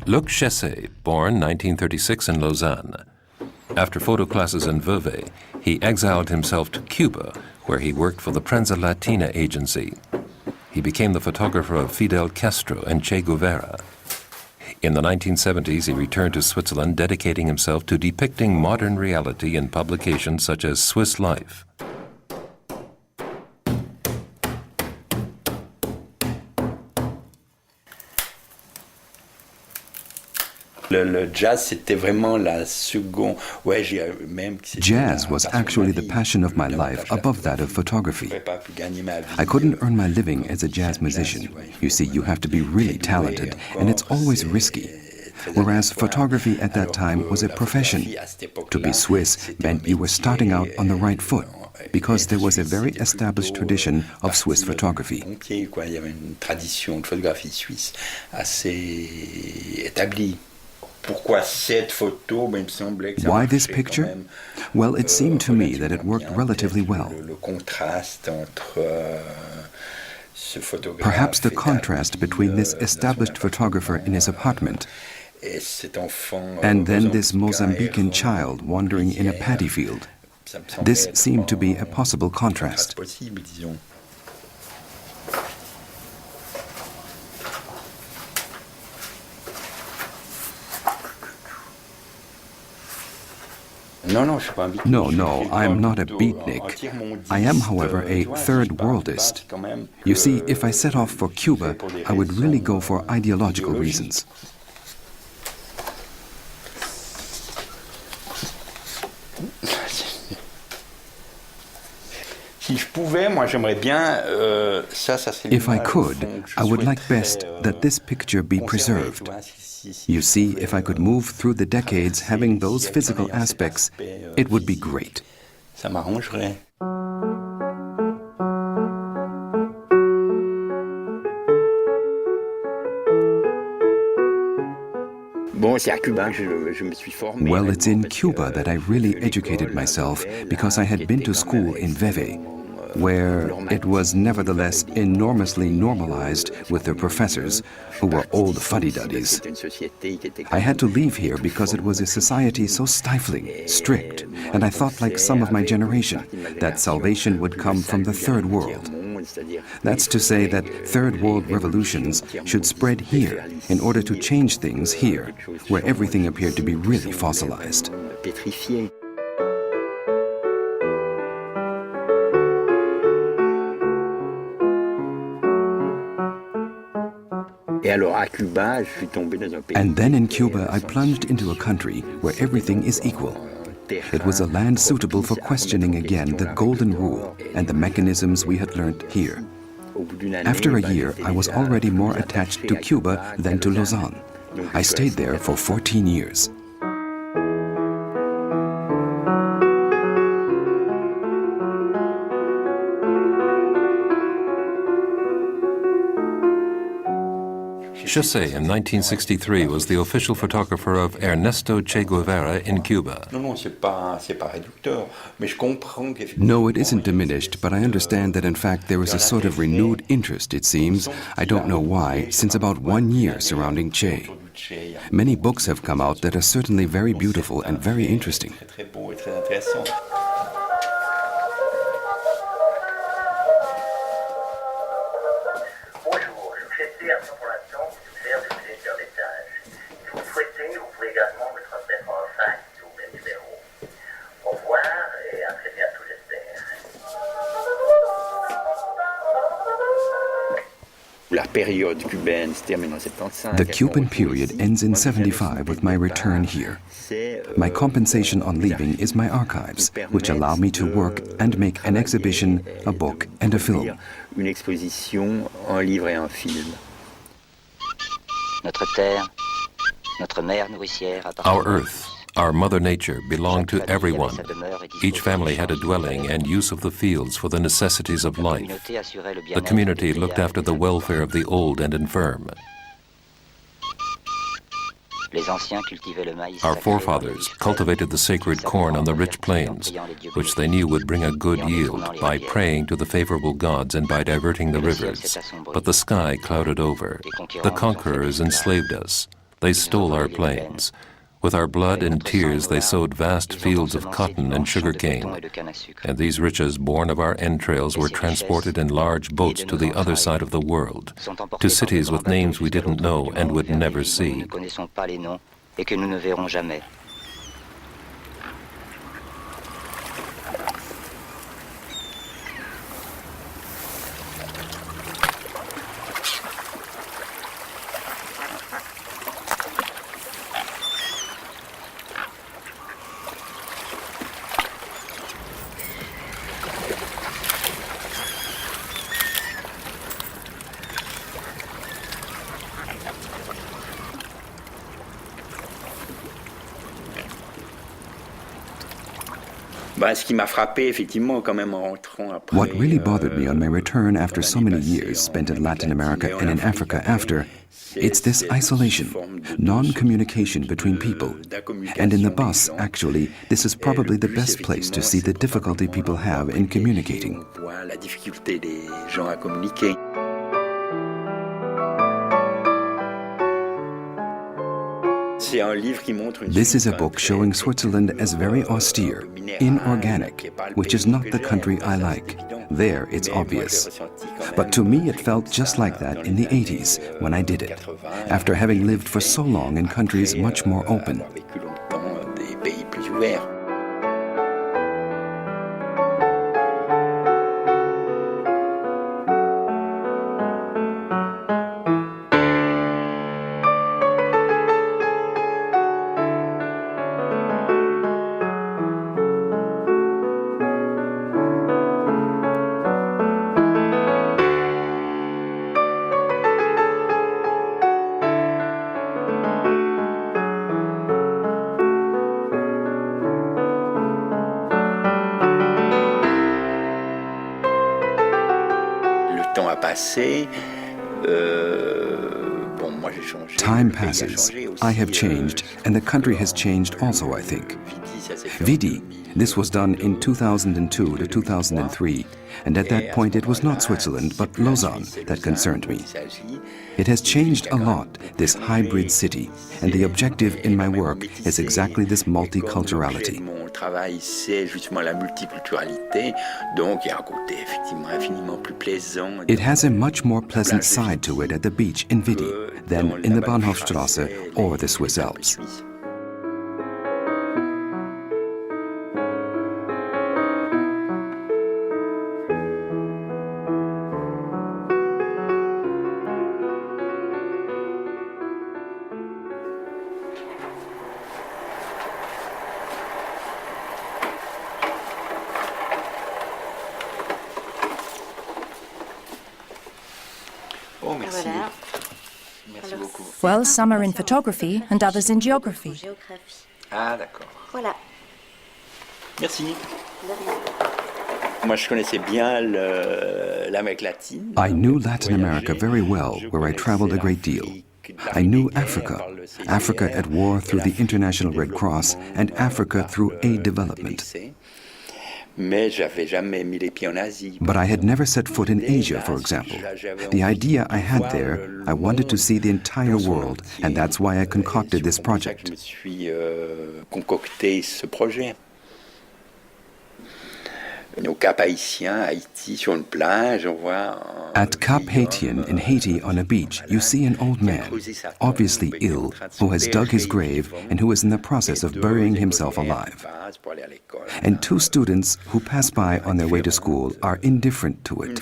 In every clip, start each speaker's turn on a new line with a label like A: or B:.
A: Luc Chessex, born 1936 in Lausanne. After photo classes in Vevey, he exiled himself to Cuba, where he worked for the Prensa Latina agency. He became the photographer of Fidel Castro and Che Guevara. In the 1970s, he returned to Switzerland, dedicating himself to depicting modern reality in publications such as Swiss Life.
B: Jazz
C: was actually the passion of my life above that of photography. I couldn't earn my living as a jazz musician. You see, you have to be really talented, and it's always risky. Whereas photography at that time was a profession. To be Swiss meant you were starting out on the right foot, because there was a very established tradition of Swiss photography. Why this picture? Well, it seemed to me that it worked relatively well. Perhaps the contrast between this established photographer in his apartment and then this Mozambican child wandering in a paddy field. This seemed to be a possible contrast. No, I am not a beatnik. I am, however, a third worldist. You see, if I set off for Cuba, I would really go for ideological reasons. If I could, I would like best that this picture be preserved. You see, if I could move through the decades having those physical aspects, it would be great. Well, it's in Cuba that I really educated myself, because I had been to school in Vevey, where it was nevertheless enormously normalized with the professors, who were old fuddy-duddies. I had to leave here because it was a society so stifling, strict, and I thought, like some of my generation, that salvation would come from the third world. That's to say that third world revolutions should spread here in order to change things here, where everything appeared to be really fossilized. And then in Cuba, I plunged into a country where everything is equal. It was a land suitable for questioning again the golden rule and the mechanisms we had learned here. After a year, I was already more attached to Cuba than to Lausanne. I stayed there for 14 years.
A: Chessex in 1963 was the official photographer of Ernesto Che Guevara in Cuba.
C: No, it isn't diminished, but I understand that in fact there is a sort of renewed interest, it seems, I don't know why, since about 1 year surrounding Che. Many books have come out that are certainly very beautiful and very interesting. The Cuban period ends in '75 with my return here. My compensation on leaving is my archives, which allow me to work and make an exhibition, a book, and a film.
A: Our Earth, Our Mother Nature belonged to everyone. Each family had a dwelling and use of the fields for the necessities of life. The community looked after the welfare of the old and infirm. Our forefathers cultivated the sacred corn on the rich plains, which they knew would bring a good yield by praying to the favorable gods and by diverting the rivers. But the sky clouded over. The conquerors enslaved us. They stole our plains. With our blood and tears, they sowed vast fields of cotton and sugarcane. And these riches born of our entrails were transported in large boats to the other side of the world, to cities with names we didn't know and would never see.
B: What
C: really bothered me on my return after so many years spent in Latin America and in Africa after, it's this isolation, non-communication between people. And in the bus, actually, this is probably the best place to see the difficulty people have in communicating. This is a book showing Switzerland as very austere, inorganic, which is not the country I like. There, it's obvious. But to me, it felt just like that in the 80s when I did it, after having lived for so long in countries much more open. Time passes. I have changed, and the country has changed also, I think. Vidi, this was done in 2002 to 2003, and at that point it was not Switzerland, but Lausanne that concerned me. It has changed a lot, this hybrid city, and the objective in my work is exactly this multiculturality. It has a much more pleasant side to it at the beach in Vidi than in the Bahnhofstrasse or the Swiss Alps.
D: Well, some are in photography and others in geography.
B: Ah, d'accord.
E: Voilà.
B: Merci.
C: I knew Latin America very well, where I traveled a great deal. I knew Africa, Africa at war through the International Red Cross, and Africa through aid development. But I had never set foot in Asia, for example. The idea I had there, I wanted to see the entire world, and that's why I concocted this project. At Cap Haitien in Haiti on a beach, you see an old man, obviously ill, who has dug his grave and who is in the process of burying himself alive. And two students who pass by on their way to school are indifferent to it.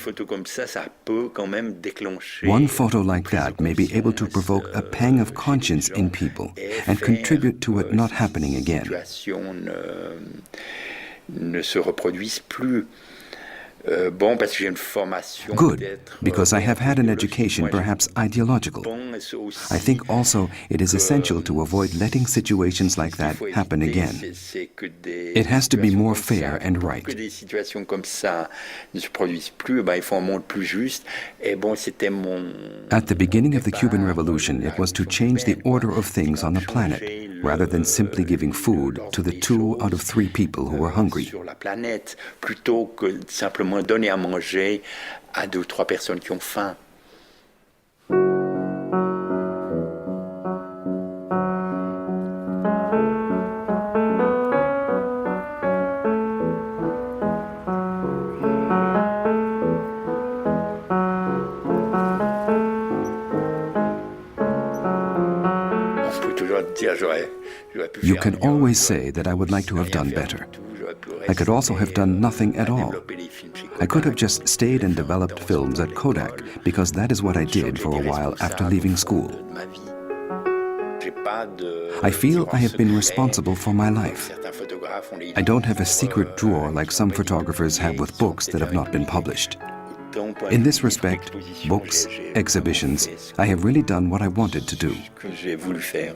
C: One photo like that may be able to provoke a pang of conscience in people and contribute to it not happening again.
B: Ne se reproduisent plus.
C: Good, because I have had an education perhaps ideological. I think also it is essential to avoid letting situations like that happen again. It has to be more fair and right. At the beginning of the Cuban Revolution, it was to change the order of things on the planet, rather than simply giving food to the 2 out of 3 people who were hungry.
B: Donner à manger à 2 ou 3 personnes qui ont faim. On peut toujours dire j'aurais pu
C: You
B: faire
C: can
B: mieux.
C: always say that I would like to have done better. I could also have done nothing at all. I could have just stayed and developed films at Kodak, because that is what I did for a while after leaving school. I feel I have been responsible for my life. I don't have a secret drawer like some photographers have with books that have not been published. In this respect, books, exhibitions, I have really done what I wanted to do.
B: Que j'ai voulu faire.